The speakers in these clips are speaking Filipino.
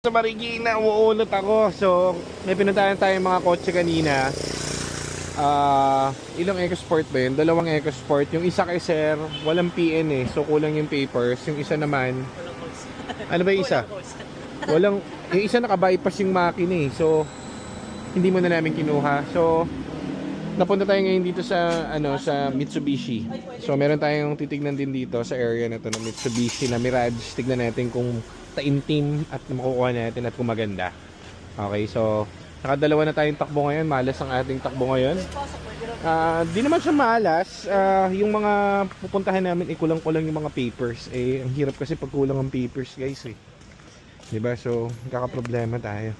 Sa Marikina, umuunot ako. So, may pinuntahan tayong mga kotse kanina. Ilang EcoSport ba yun? Dalawang EcoSport. Yung isa kay Sir, walang PN eh. So, kulang yung papers. Yung isa naman, ano ba yung isa? Walang, yung isa naka-bypass yung makina eh. So, hindi mo na namin kinuha. So, napunta tayo ngayon dito sa, sa Mitsubishi. So, meron tayong titignan din dito sa area na to ng Mitsubishi na Mirage. Tignan natin kung taimtim at makukuha natin at kung maganda. Okay, so nakadalawa na tayong takbo ngayon. Malas ang ating takbo ngayon. Di naman siya malas. Yung mga pupuntahan namin, kulang-kulang yung mga papers. Ang hirap kasi pag kulang ang papers, guys eh. Diba? So, kakaproblema tayo.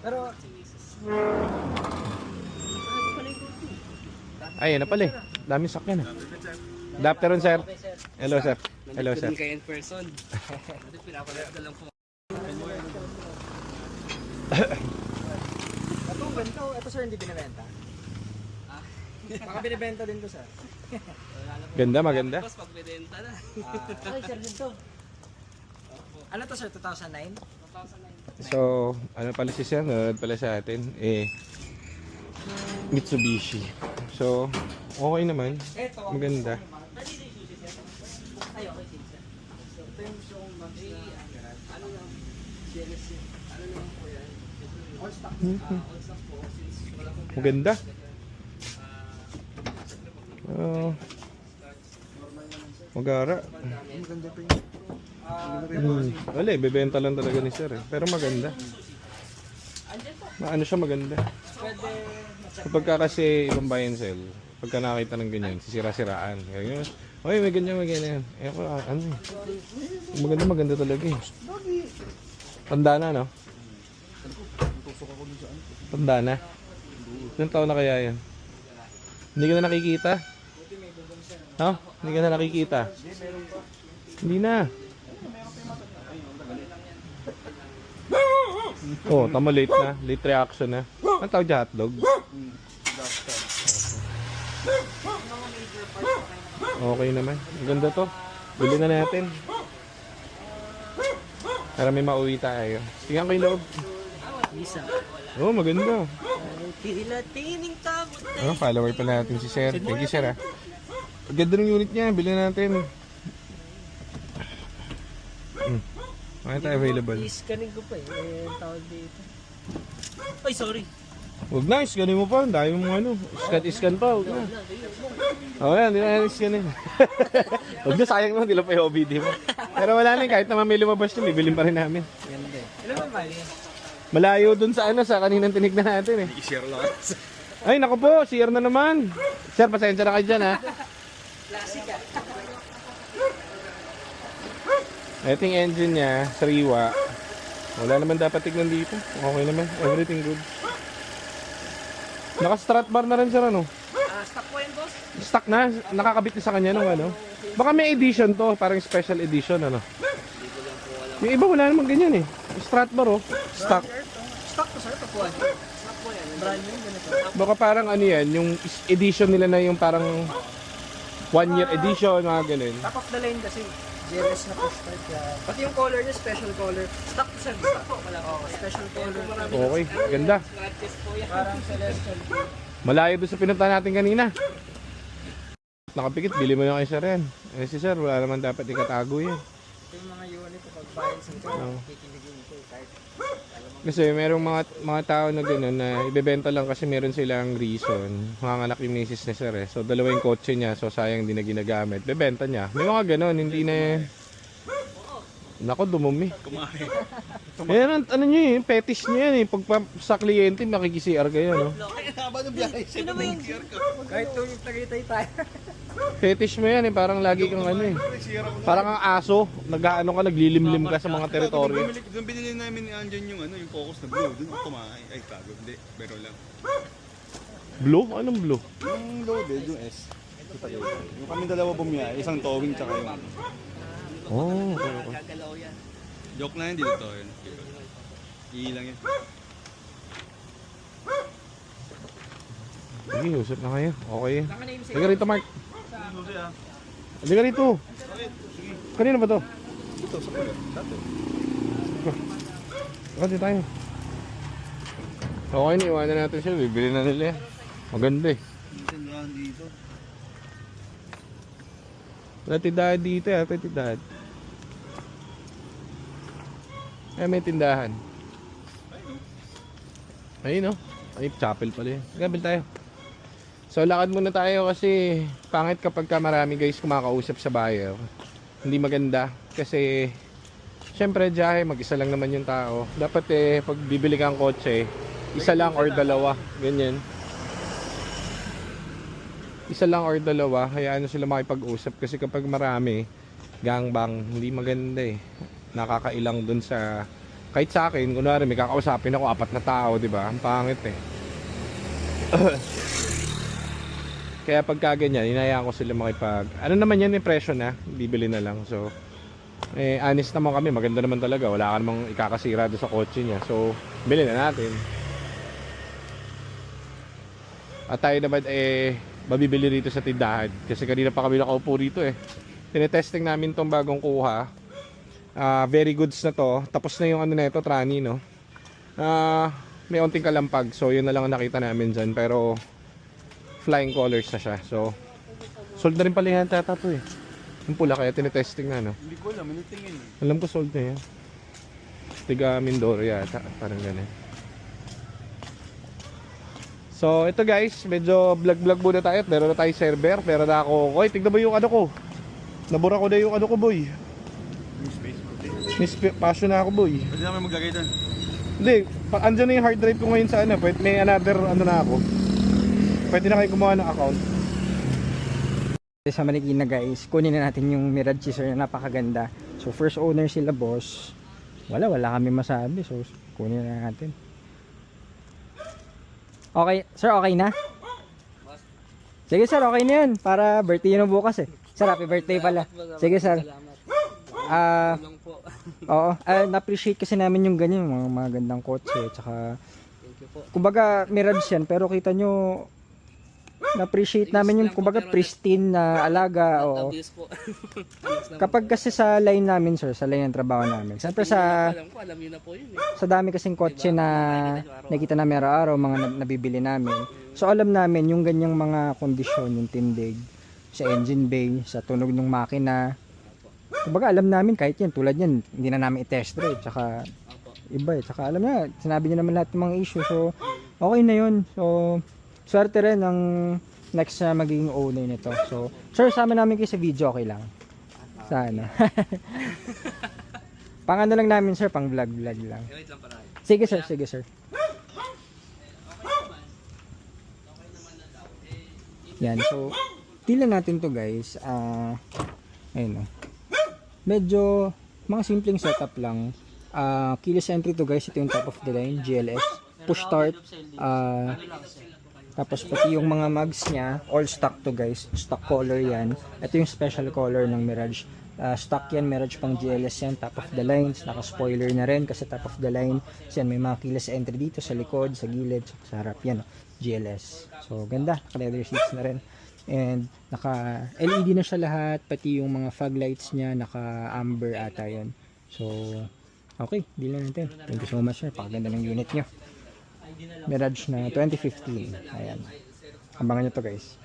Pero Ayun na pala eh. Daming sakyan ah. Good afternoon, sir. Hello, sir. Hello, sir. kayo in person. Pinapalit na lang po. Ito sir, hindi binibenta. Baka binibenta din to sir. Ganda, maganda. Tapos pag binibenta na. Ay sir, dito. Ano to sir, 2009? 2009. So, ano pala si sir? Nanonood pala sa atin. Mitsubishi. So, okay naman. Maganda. Ay, okay sir. Ito yung gusto kong mag- ano lang, CLS yun. Ano lang po yan. All stock. All stock po. Since wala pong Maganda. Magara. Wala eh, bebenta lang talaga ni sir eh. Pero maganda. Ano siya maganda. pwede Kapag ka kasi ibang buy and sell, pagka nakita ng ganyan, sisira-siraan. Ganyan. Oy, may ganyan, may ganyan. Ako, ano eh. Maganda, maganda talaga eh. Tanda na, no? Tanda na. Ilang taon na kaya yan? Hindi ka na nakikita? No? Hindi ka na nakikita? Hindi na. Oh, tama late na. Late reaction na. Ang tawag dyan, hotdog? Okay naman. Ang ganda to. Bili na natin. Para may mauwi tayo. Tingnan ko yung loob. Lisa. Oh, maganda. Tila tining tabot na. Oh, follower pa natin si Sir. Thank you, Sir. Ang ganda ng unit niya. Bili na natin. Ano tayo available? Iskanin ko pa eh. Tawag dito. Ay, sorry. Huwag na, iskanin mo pa. Ang dami mong ano. Iskan pa. Huwag na. Oo yan, hindi na iskanin. Huwag na, sayang naman. Hindi lang pa yung OBD mo. Pero wala na, kahit naman may lumabas yun, bibilin pa rin namin. Ganda eh. Ilan ba mali? Malayo dun sa ano, sa kaninang tinignan natin eh. I-share lang. Ay, naku po, share na naman. Sir, pasensya na kayo dyan ha. Classic ah. Ito yung engine niya, sariwa. Wala naman dapat tignan dito. Okay naman, everything good. Naka-strut bar na rin sir ano. Stock po yan, boss? Stock na, nakakabit na sa kanya nung ano. Baka may edition to, parang special edition ano. Yung iba wala namang ganyan eh. Strut bar oh, stock. Stock to sir, ito po. Stock po yan. Brand new, ganito. Baka parang ano yan, yung edition nila na yung parang 1 year edition, mga ganun. Top of the line kasi. GLS na po-start yan. Pati yung color niya, special color. Stock to sir, stock po. Special color. Okay, ganda. Parang celestial. Malayo doon sa pinunta natin kanina. Nakapikit, bili mo na kay sir yan. Si sir, wala naman dapat ikatago yan. Ito yung mga unit pag bayan sa ito, kikiligin ko kahit Kasi merong mga tao na gano'n na ibebenta lang kasi meron silang reason. Manganganak yung misis ni sir eh. So dalawa yung kotse niya, so sayang hindi na ginagamit. Bebenta niya. May mga gano'n, hindi na... Nako, dumumi. Kumain. Yan, ano niya eh, fetish niya yan eh. Pag sa kliyente, makikisiar kayo, no? Kaya haba ng biyahe. sino ba yung kahit tuwing tagaytay tayo. Fetish mo yan eh, parang lagi kang ano eh. Parang kang aso, nag-ano ka, naglilimlim ka sa mga teritoryo. Doon binili namin ni Anjan yung ano, yung focus na blue. Doon ako kumain. Ay, tago. Hindi, pero lang. Blue? Anong blue? Yung loaded, yung S. Yung kami dalawa bumiyahe, isang towing tsaka yung ano. Oh, okay, okay. Gagalaw yan. Joke na yun, dito to yun. Iilang yan. Sige, usap na kayo. Okay. Baka na yung Sige rito, Mark. sa Hindi ka rito. Kanina ba to? Ito, sa pala. Dati. Kasi tayo. Okay na, iwanan natin siya. Bibili na nila yan. Maganda eh. Tindahan dito. Wala tindahan dito eh. Wala tindahan. Eh, may tindahan. Ayun no. Ay, chapel pala yun. Gabil tayo. So, lakad muna tayo kasi pangit kapag ka marami guys kumakausap sa buyer. Hindi maganda kasi syempre diyahe, mag-isa lang naman yung tao. Dapat pag bibili kang kotse, isa lang or dalawa. Ganyan. Isa lang or dalawa. Hayaan sila makipag-usap kasi kapag marami, gangbang, hindi maganda eh. Nakakailang dun sa... Kahit sa akin, kunwari may kakausapin ako, 4 na tao, di ba? Ang pangit eh. Kaya pagka ganyan, hinayaan ko sila makipag... Ano naman yan, presyo na, bibili na lang. So, honest naman kami, maganda naman talaga. Wala ka namang ikakasira doon sa kotse niya. So, bili na natin. At tayo naman, mabibili rito sa tindahan. Kasi kanina pa kami nakaupo rito eh. Tinetesting namin tong bagong kuha. Very goods na to. Tapos na yung ano na ito, trani no. May onting kalampag. So yun na lang ang nakita namin dyan. Pero flying colors na siya. So sold na rin pala yan tata to eh. Yung pula kaya tinetesting na no. Hindi ko alam, initingin. Alam ko sold na yan. Tiga Mindoro yata. Parang ganun. So ito guys, medyo vlog muna tayo. Meron na tayo server. Meron na ako. Oy, tignan mo yung ano ko. Nabura ko na yung ano ko boy. Miss passion na ako boy. Pwede namin maglagay doon. Hindi, andyan na yung hard drive ko ngayon sa ano. May another ano na ako. Pwede na kayo gumawa ng account. Sa Marikina guys, kunin na natin yung Mirage sir na napakaganda. So first owner sila boss. Wala kami masabi. So kunin na natin. Okay, sir okay na? Sige sir, okay na yun. Para birthday nyo bukas eh. Sir, happy birthday pala. Sige sir. Tulong po. Oo, na-appreciate kasi namin yung ganyan, mga magandang kotse, tsaka Thank you po. kumbaga Mirage yan, pero kita nyo na-appreciate namin yung kumbaga pristine na alaga. Oo. Obvious po. Kapag kasi sa line namin sir, sa line ng trabaho namin, siyempre Alam ko, alam niyo na po yun eh. sa dami kasing kotse na nakita namin araw-araw, mga nabibili namin. So alam namin yung ganyang mga kondisyon, yung tindig, sa engine bay, sa tunog ng makina. Kumbaga alam namin kahit yan, tulad yan, hindi na namin i-test drive, tsaka iba eh. Tsaka alam na, sinabi niya naman lahat ng mga issue, so okay na yun. So, swerte rin ang next na magiging owner nito. So, sir, sama namin kayo sa video, okay lang? Sana. Pang ano lang namin sir, pang vlog lang. Wait lang para. Sige sir, sige sir. Yan, so, tilan natin to guys. Ayun o. Medyo mga simpleng setup lang. Keyless entry to guys, ito yung top of the line, GLS. Push start. Tapos pati yung mga mags niya, all stock to guys. Stock color yan. Ito yung special color ng Mirage. Stock yan, Mirage pang GLS yan. Top of the line. Naka-spoiler na rin kasi top of the line. So yan, may mga keyless entry dito sa likod, sa gilid, sa harap. Yan, GLS. So ganda, naka-leather seats na rin. And naka LED na siya lahat, pati yung mga fog lights niya naka amber ata yan. So okay, deal na natin. Thank you so much sir, pakaganda ng unit nyo. Mirage na 2015. Ayan, abangan nyo to guys.